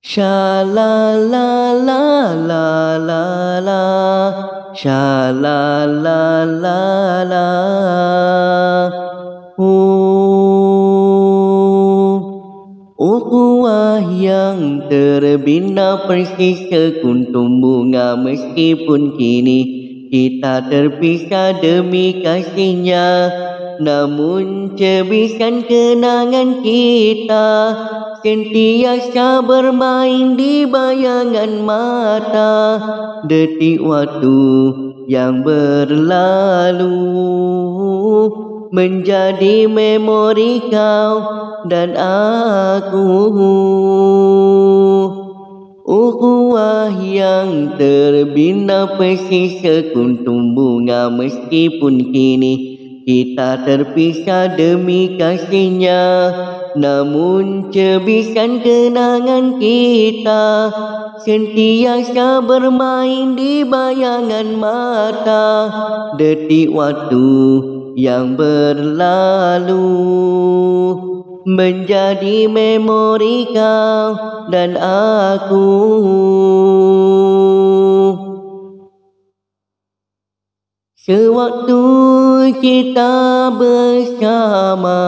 Sha la la la la la la, sha la la la la. Ukhuwah yang terbina persis sekuntum bunga, meskipun kini kita terpisah demi kasihnya, namun cebisan kenangan kita sentiasa bermain di bayangan mata. Detik waktu yang berlalu menjadi memori kau dan aku. Ukhuwah yang terbina persis sekuntum bunga, meskipun kini kita terpisah demi kasihnya, namun cebisan kenangan kita sentiasa bermain di bayangan mata. Detik waktu yang berlalu menjadi memori kau dan aku. Sewaktu kita bersama,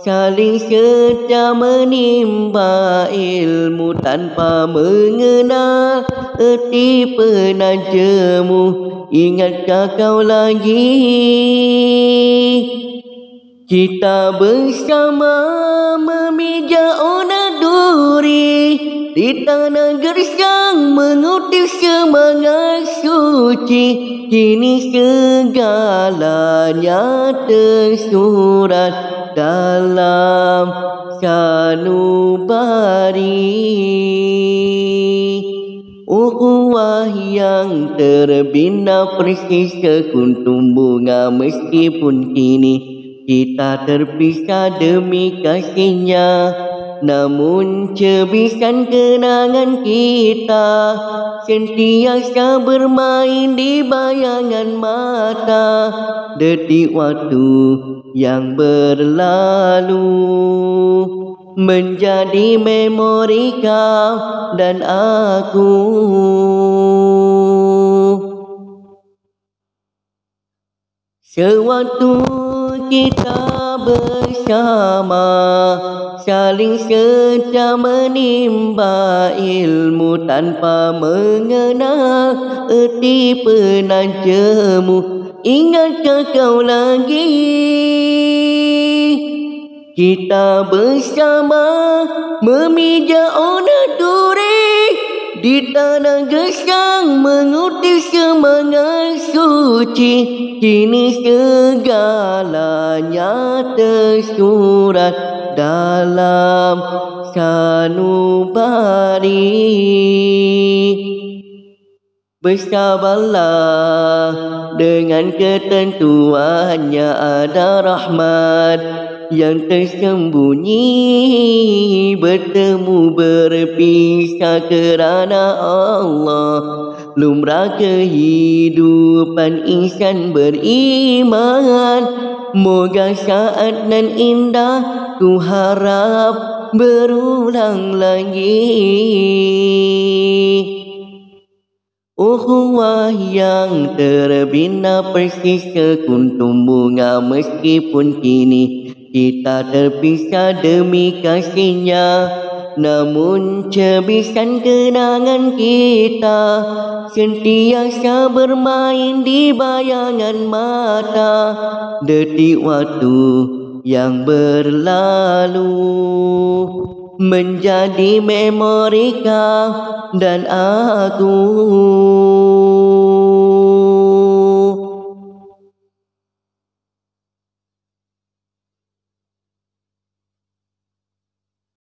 saling setia menimba ilmu tanpa mengenal erti penajemu. Ingatkah kau lagi? Kita bersama memijak onak duri di tanah gersang, mengutip semangat suci. Kini segalanya tersurat dalam sanubari. Ukhuwah yang terbina persis sekuntum bunga, meskipun kini kita terpisah demi kasihnya, namun cebisan kenangan kita sentiasa bermain di bayangan mata. Detik waktu yang berlalu menjadi memori kau dan aku. Sewaktu kita bersama, saling setia menimba ilmu tanpa mengenal erti penajemu. Ingatkah kau lagi? Kita bersama memijak onak duri di tanah gersang, mengutip semangat suci. Kini segalanya tersurat dalam sanubari. Bersabarlah, dengan ketentuannya ada rahmat yang tersembunyi. Bertemu berpisah kerana Allah, lumrah kehidupan insan beriman. Moga saat nan indah ku harap berulang lagi. Ukhuwah yang terbina persis sekuntum bunga, meskipun kini kita terpisah demi kasihnya, namun cebisan kenangan kita sentiasa bermain di bayangan mata. Detik waktu yang berlalu menjadi memori kau dan aku.